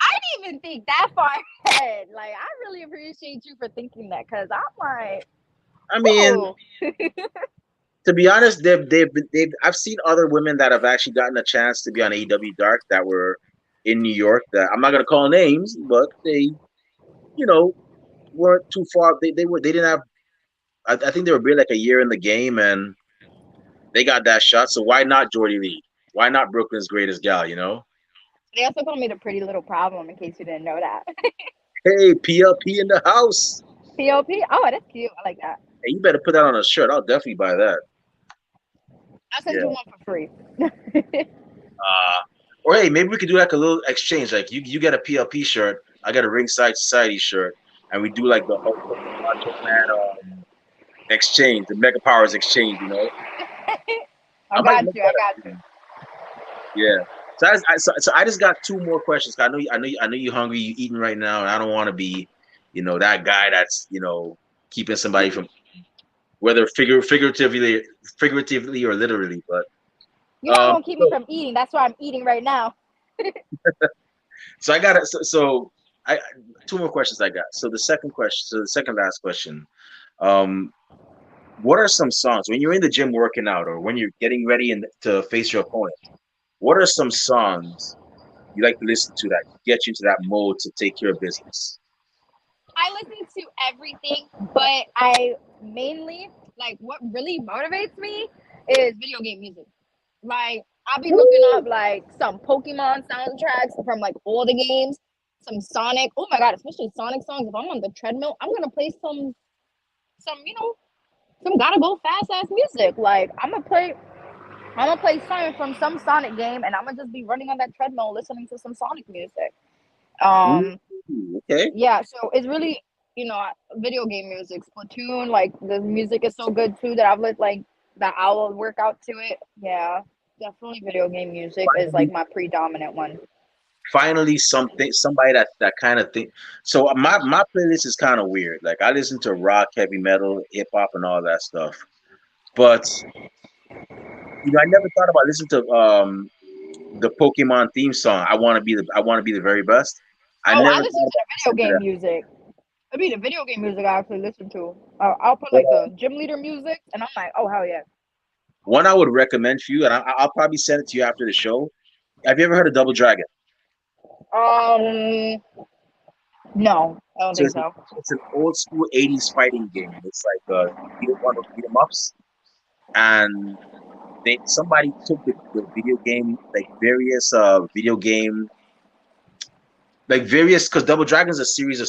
I didn't even think that far ahead. Like, I really appreciate you for thinking that, because I'm like, I mean, ooh. to be honest, they've I've seen other women that have actually gotten a chance to be on AEW Dark that were in New York. That I'm not gonna call names, but they, you know, weren't too far. They didn't have. I think they were barely like a year in the game, and they got that shot. So why not Jordy Lee? Why not Brooklyn's greatest gal? You know? They also called me the pretty little problem, in case you didn't know that. Hey, PLP in the house. POP. Oh, that's cute. I like that. Hey, you better put that on a shirt. I'll definitely buy that. I'll send you Yeah. one for free. Uh, or hey, maybe we could do like a little exchange. Like you get a PLP shirt, I get a Ringside Society shirt, and we do like the Hulk Hogan Macho Man exchange, the Mega Powers exchange. You know, I I might got make you. I that got a you. thing. Yeah. So I just got two more questions. I know you hungry. You eating right now, and I don't want to be, that guy that's keeping somebody from whether figuratively or literally. But You're not gonna keep me so, from eating. That's why I'm eating right now. so I got it. So I two more questions I got. So the second question, so the second last question. Um, what are some songs when you're in the gym working out or when you're getting ready to face your opponent? What are some songs you like to listen to that get you into that mode to take care of business? I listen to everything, but I mainly like what really motivates me is video game music. Like, I'll be looking up Woo! like some Pokemon soundtracks from like all the games, some Sonic. Oh my god, especially Sonic songs. If I'm on the treadmill, I'm gonna play some gotta go fast ass music. Like, I'm gonna play something from some Sonic game, and I'm gonna just be running on that treadmill listening to some Sonic music. Ooh, Um, okay. yeah, so it's really, video game music. Splatoon, like the music is so good too that I've like that I will work out to it. Yeah, definitely video game music is like Finally, my predominant one. finally somebody that kind of thing. So my playlist is kind of weird. Like I listen to rock, heavy metal, hip hop, and all that stuff. But I never thought about listening to the Pokemon theme song. I want to be the very best. I Oh, I never listen thought to about the video listening to game that. music. It'd be the video game music I actually listen to. I'll put But like the gym leader music, and I'm like, oh hell yeah. one I would recommend for you, and I'll probably send it to you after the show. Have you ever heard of Double Dragon? Um, no, I don't So think so. it's an old school '80s fighting game. It's like one of beat 'em ups, and somebody took the video game like various video game like various because Double Dragon is a series of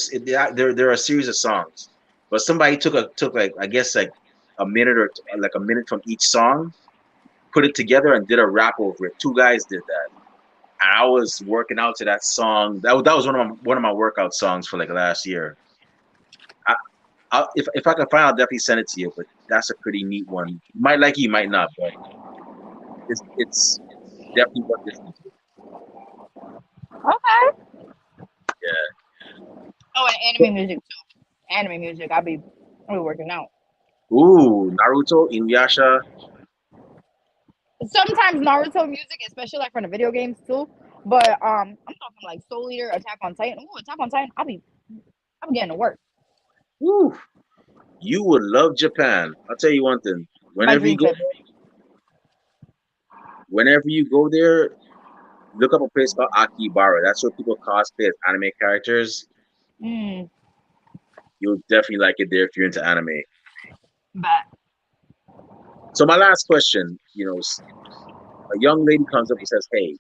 there are a series of songs, but somebody took like I guess like a minute or like a minute from each song, put it together and did a rap over it. Two guys did that. And I was working out to that song. That was one of my workout songs for like last year. I, if I can find, I'll definitely send it to you. But that's a pretty neat one. You might like it, you might not, but it's definitely worth listening to. Okay. Yeah. Oh, and anime music too. Anime music. I'll be working out. Ooh, Naruto, Inuyasha. Sometimes Naruto music, especially like from the video games too. But I'm talking like Soul Eater, Attack on Titan. Ooh, Attack on Titan. I'll be getting to work. Ooh, you would love Japan. I'll tell you one thing. My dream trip. Whenever you go there, look up a place called Akihabara. That's where people cosplay as anime characters. Mm, You'll definitely like it there if you're into anime. but So my last question, a young lady comes up and says, "Hey,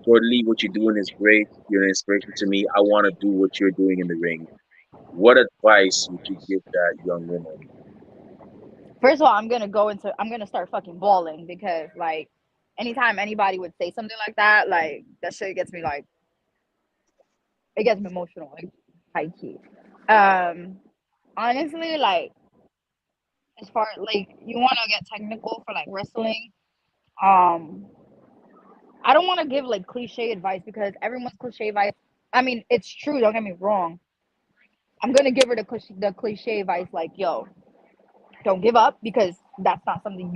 Jordan Lee, what you're doing is great. You're an inspiration to me. I want to do what you're doing in the ring. What advice would you give that young woman?" first of all, I'm gonna start fucking bawling, because like anytime anybody would say something like that, like that shit gets me like it gets me emotional, like high key. Um, honestly, like as far like you want to get technical for like wrestling, um, I don't want to give like cliche advice, because everyone's cliche advice. I mean, it's true. Don't get me wrong. I'm gonna give her the cliche advice, like, yo, don't give up, because that's not something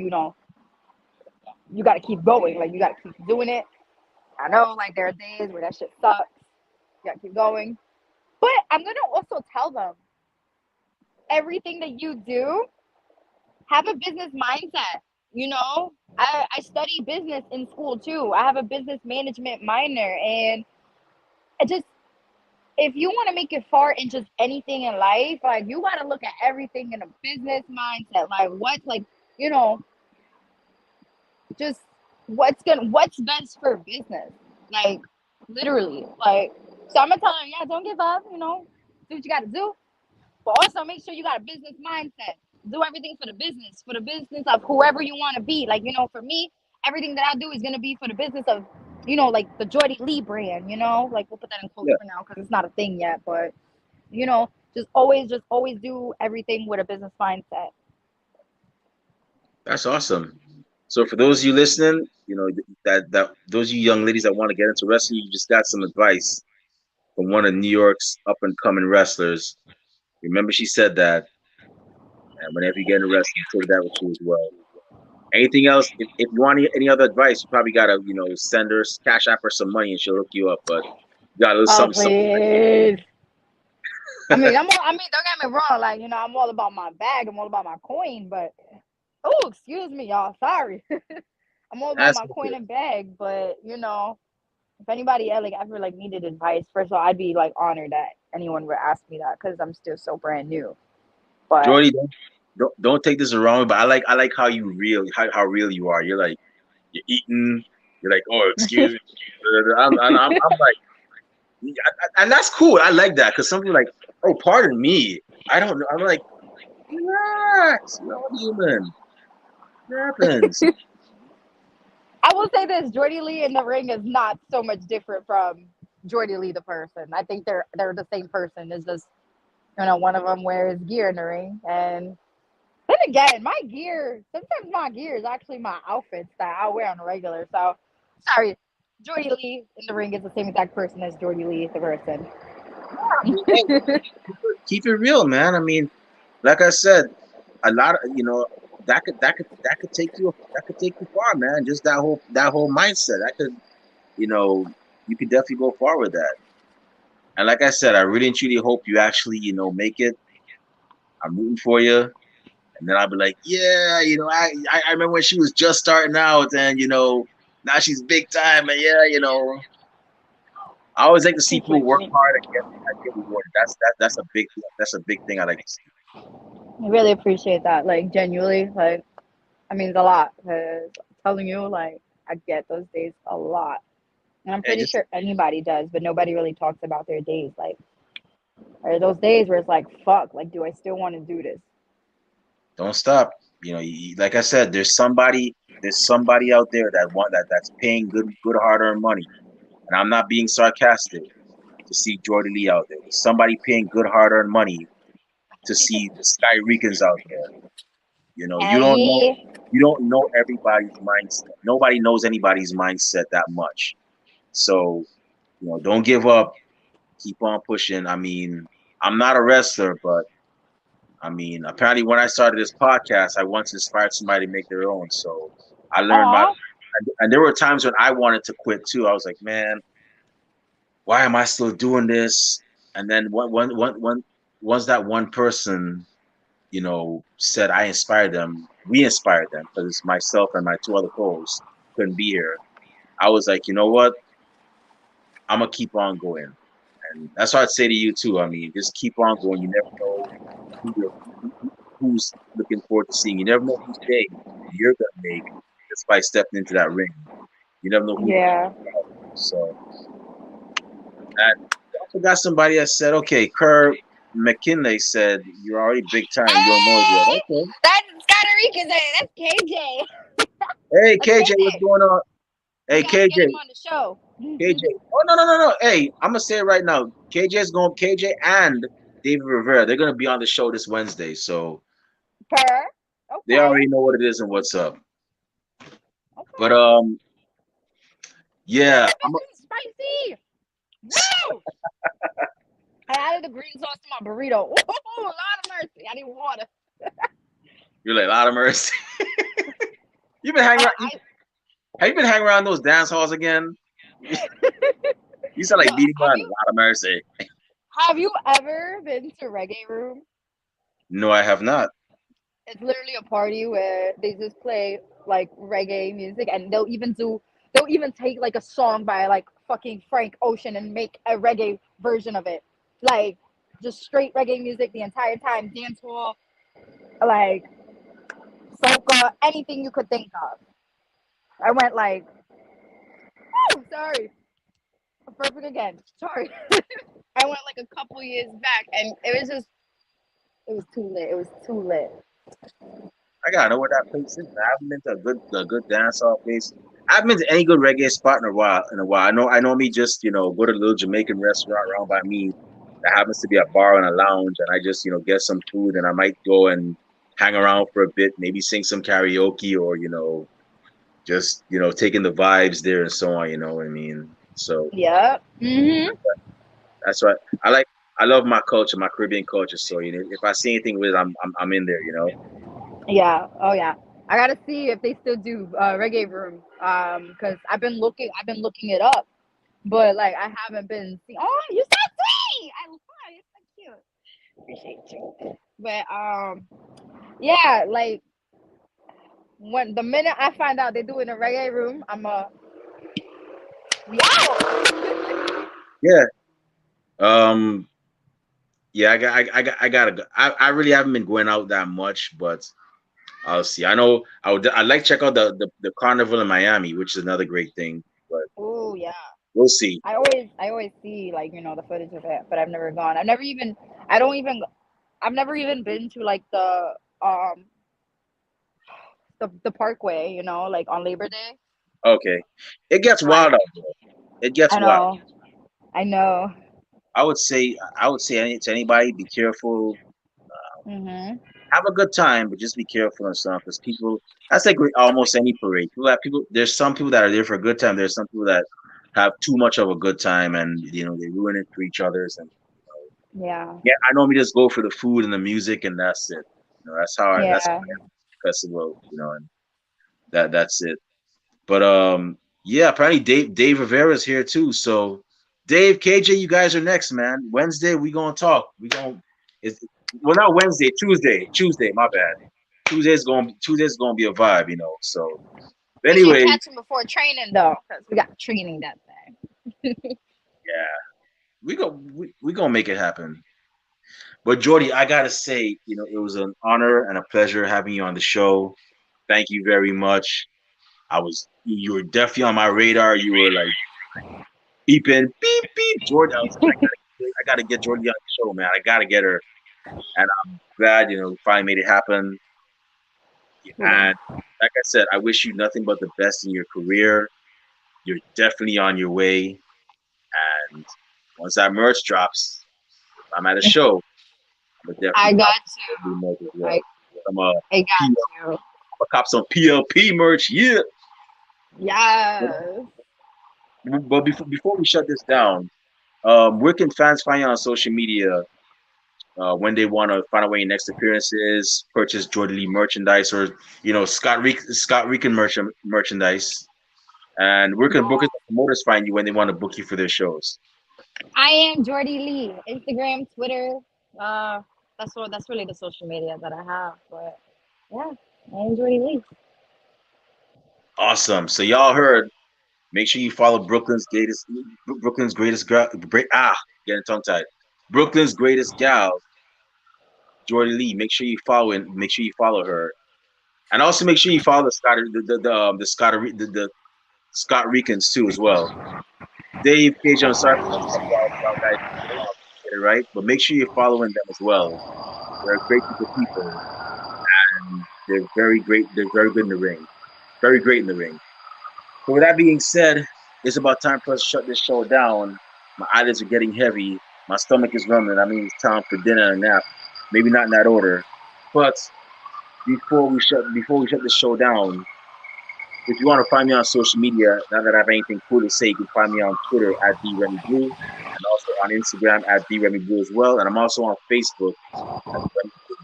you got to keep going. Like, you got to keep doing it. I know, like, there are days where that shit sucks. Yeah, keep going. But I'm gonna also tell them everything that you do, have a business mindset. You know, I study business in school too. I have a business management minor, and it just if you want to make it far in just anything in life, like you got to look at everything in a business mindset. Like what's like, you know, just what's best for business. Like literally, like so I'm gonna tell her, yeah, don't give up. You know, do what you got to do, but also make sure you got a business mindset. Do everything for the business of whoever you want to be. Like you know, for me, everything that I do is gonna be for the business of, you know, like the Jordy Lee brand. You know, like we'll put that in quotes Yeah, for now because it's not a thing yet, but you know, just always do everything with a business mindset. that's awesome. So for those of you listening, that those of you young ladies that want to get into wrestling, you just got some advice from one of New York's up and coming wrestlers. Remember, she said that, and whenever you get into wrestling, take that with you as well. Anything else? If you want any other advice, you probably gotta send her cash app her some money and she'll hook you up. But you got a little Oh something, please. I mean, don't get me wrong. Like, you know, I'm all about my bag. I'm all about my coin. But oh, excuse me, y'all. Sorry. I'm all about that's my okay. coin and bag. But you know, if anybody like ever like needed advice, first of all, I'd be like honored that anyone would ask me that because I'm still so brand new. But Jordy, don't take this the wrong way, but I like how you real how real you are. You're eating. You're like, oh, excuse me. I'm like, and that's cool. I like that because some people are like, oh, pardon me. I don't know. I'm like, relax. You're all human. It happens. I will say this: Jordy Lee in the ring is not so much different from Jordy Lee the person. I think they're the same person. It's just you know one of them wears gear in the ring, and then again, my gear sometimes my gear is actually my outfits that I wear on a regular. So sorry, Jordy Lee in the ring is the same exact person as Jordy Lee the person. I mean, hey, keep it real, man. I mean, like I said, a lot of that could take you far, man. Just that whole mindset. That could you know you could definitely go far with that. And like I said, I really and truly hope you actually make it. I'm rooting for you. And then I'll be like, yeah, I remember when she was just starting out, and now she's big time, and yeah, I always like to see people Appreciate work you. hard and get rewarded. That's a big thing I like to see. I really appreciate that. Like genuinely, like that means a lot. Cause I'm telling you, like I get those days a lot. And I'm And pretty just sure anybody does, but nobody really talks about their days. Like, or those days where it's like, fuck, like, do I still want to do this? don't stop. Like I said, there's somebody out there that's paying good hard-earned money, and I'm not being sarcastic to see Jordy Lee out there. There's somebody paying good hard-earned money to see the Sky Ricans out there. You Hell don't know yeah. everybody's mindset. Nobody knows anybody's mindset that much. So, don't give up. Keep on pushing. I mean, I'm not a wrestler, but I mean, apparently when I started this podcast, I once inspired somebody to make their own. So I learned my Aw. and there were times when I wanted to quit too. I was like, man, why am I still doing this? And then once that one person said I inspired them, we inspired them because myself and my two other co-hosts couldn't be here. I was like, you know what? I'm gonna keep on going, and that's what I'd say to you too. I mean, just keep on going. You never know who's looking forward to seeing. You never know whose day you're gonna make just by stepping into that ring. You never know who's gonna Yeah. help you. So, and I also got somebody that said, okay, Kerr McKinley said you're already big time. You don't know it yet. Hey! Okay. That's Scotterica's in. That's KJ. Hey That's KJ, what's KJ. going on? You Hey gotta get him KJ, on the show. KJ. Oh no no no no. Hey, I'm gonna say it right now. KJ and David Rivera. They're gonna be on the show this Wednesday, so Per. they Okay. already know what it is and what's up. But Okay. yeah, That is spicy. No. I added the green sauce to my burrito. Oh, Lord of mercy. I need water. you're like a lot of mercy. You've been hanging I, around. I Have you been hanging around those dance halls again? You sound Yo, like beating man. A lot of mercy. have you ever been to Reggae Room? No, I have not. It's literally a party where they just play like reggae music, and they'll even take like a song by like fucking Frank Ocean and make a reggae version of it, like just straight reggae music the entire time, dance hall, like soca, anything you could think of. I went like, oh, sorry, perfect again. Sorry, I went like a couple years back, and it was too lit. It was too lit. I gotta know where that place is. I haven't been to a good dance hall place. I haven't been to any good reggae spot in a while. I know me just go to the little Jamaican restaurant around by me that happens to be a bar and a lounge, and I just get some food, and I might go and hang around for a bit, maybe sing some karaoke, or just taking the vibes there and so on. You know what I mean? So Yeah. Mhm. that's what I like. I love my culture, my Caribbean culture. So if I see anything with it, I'm in there. Yeah. Oh yeah. I gotta see if they still do reggae room. Because I've been looking it up, but like I haven't been seeing. Oh, you're so sweet. I love you. You're so cute. Appreciate you. But yeah, like when the minute I find out they're doing a reggae room, I'm yeah. Yeah. Um. Yeah. I gotta go. I really haven't been going out that much, but I'll see. I know I'd like to check out the carnival in Miami, which is another great thing. But Oh yeah. we'll see. I always see like the footage of it, but I've never gone. I don't even I've never even been to like um the parkway, like on Labor Day. Okay. It gets Like wild out there. It gets I wild. know, I know. I would say to anybody, be careful. Mhm. Have a good time, but just be careful and stuff. Because people, that's like with almost any parade. People. There's some people that are there for a good time. There's some people that have too much of a good time, and they ruin it for each other's. And Yeah. yeah, I normally just go for the food and the music, and that's it. That's how Yeah. I am at festival. And that's it. But yeah, apparently Dave Rivera's here too. So Dave, KJ, you guys are next, man. Wednesday we gonna talk. It's well, not Wednesday, Tuesday. Tuesday, my bad. Tuesday's gonna be a vibe. So Make sure you anyway, catch him before training though, because we got training that day. yeah, we gonna make it happen. But Jordy, I gotta say, it was an honor and a pleasure having you on the show. Thank you very much. You were definitely on my radar. You were like beeping, beep beep, Jordy. I was like, I gotta get Jordy on the show, man. I gotta get her, and I'm glad we finally made it happen. Yeah. And like I said, I wish you nothing but the best in your career. You're definitely on your way, and once that merch drops, if I'm at a show, I'm gonna I definitely got cop you. some merch as well. I I'm a I P, got you. I'm a cop some PLP merch, yeah. Yes. But before we shut this down, where can fans find you on social media when they want to find out when your next appearance is, purchase Jordy Lee merchandise, or Scott Rican merchandise, and where can bookers and promoters find you when they want to book you for their shows? I am Jordy Lee. Instagram, Twitter. Uh, that's really the social media that I have. But yeah, I am Jordy Lee. Awesome. So y'all heard. Make sure you follow Brooklyn's greatest getting tongue tied. Brooklyn's greatest gal, Jordy Lee. Make sure you follow her, and also make sure you follow the Scott Ricans too as well. Dave, KJ, I'm sorry for y'all guys get it right, but make sure you're following them as well. They're a great group of people, and they're very great. They're very good in the ring. Very great in the ring. So with that being said, it's about time for us to shut this show down. My eyelids are getting heavy. My stomach is rumbling. I mean, it's time for dinner and a nap. Maybe not in that order. But before we shut this show down, if you want to find me on social media, now that I have anything cool to say, you can find me on Twitter at DRemyBlue and also on Instagram at DRemyBlue as well. And I'm also on Facebook at Remy Blue.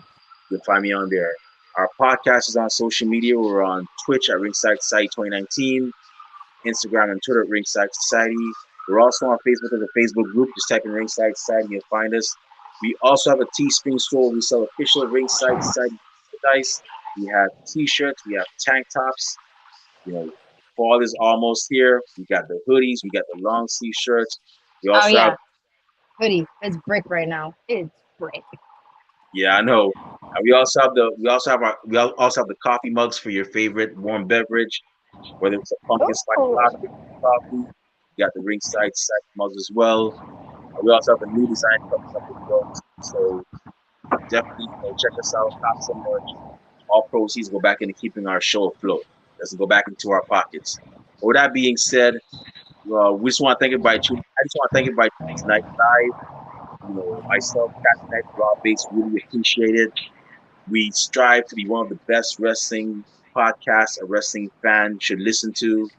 You can find me on there. Our podcast is on social media. We're on Twitch at Ringside Society 2019, Instagram and Twitter at Ringside Society. We're also on Facebook as a Facebook group. Just type in Ringside Society, you'll find us. We also have a Teespring store where we sell official Ringside Society merchandise. We have T-shirts, we have tank tops. You know, fall is almost here. We got the hoodies, we got the long sleeve shirts. We Oh also have, yeah, hoodie. It's brick right now. It's brick. yeah, I know. And we also have the coffee mugs for your favorite warm beverage, whether it's a pumpkin spice Oh, latte coffee. We got the Ringside Society mugs as well. We also have a new design coming up as well too. So definitely, check us out. Cop some merch. All proceeds go back into keeping our show afloat. Doesn't go back into our pockets. With that being said, we just want to thank everybody tuning. I just want to thank everybody tuning tonight live. Myself, Captain Knight, Raw Base, really appreciate it. We strive to be one of the best wrestling podcasts a wrestling fan should listen to.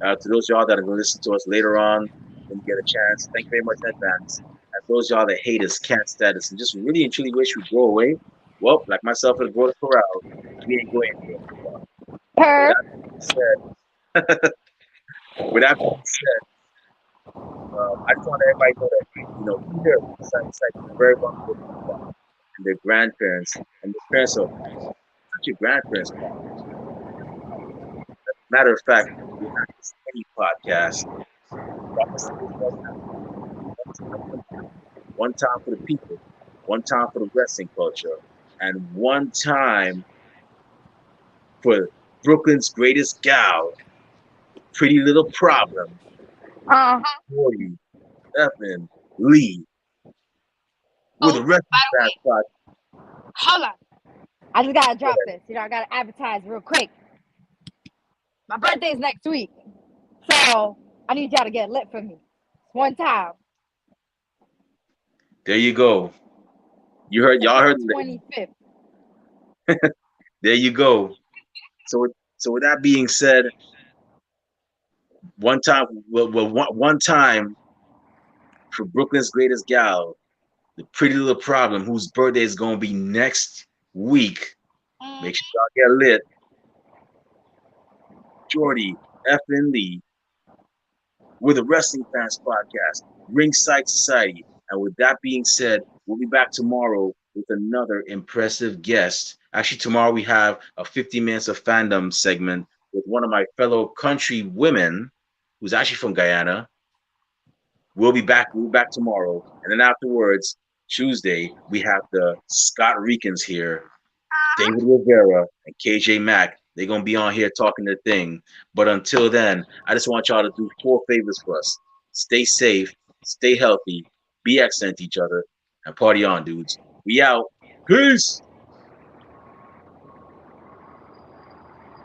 To those y'all that are going to listen to us later on when you get a chance, thank you very much in advance. And those y'all that hate us, can't stand us, and just really and truly wish we'd go away, well, like myself and Border Corral, we ain't going anywhere. With per. that being said, with that being said, I just want everybody to know that we here at Ringside is very well with people and their grandparents and their parents are not your grandparents' fault. Matter of fact, we're not just any podcast. So I'm gonna say this one time for the people, one time for the wrestling culture, and one time for Brooklyn's greatest gal, Pretty Little Problem, Uh huh. Jordy Effin Lee, with Oh, a wrestling by the fan way, spot. hold on. I just gotta drop this. I gotta advertise real quick. My birthday's next week, so I need y'all to get lit for me. One time, There you go. Y'all September heard the lady. 25th. There you go. So with that being said, one time for Brooklyn's greatest gal, the Pretty Little Problem, whose birthday is gonna be next week. Make sure y'all get lit. Jordy Effin Lee with the Wrestling Fans Podcast, Ringside Society. And with that being said, we'll be back tomorrow with another impressive guest. Actually, tomorrow we have a 50 Minutes of Fandom segment with one of my fellow country women, who's actually from Guyana. We'll be back tomorrow. And then afterwards, Tuesday, we have the Scott Ricans here, David Rivera and KJ Mack. They're gonna be on here talking their thing. But until then, I just want y'all to do 4 favors for us. Stay safe, stay healthy, be excellent to each other, and party on, dudes. We out. Peace.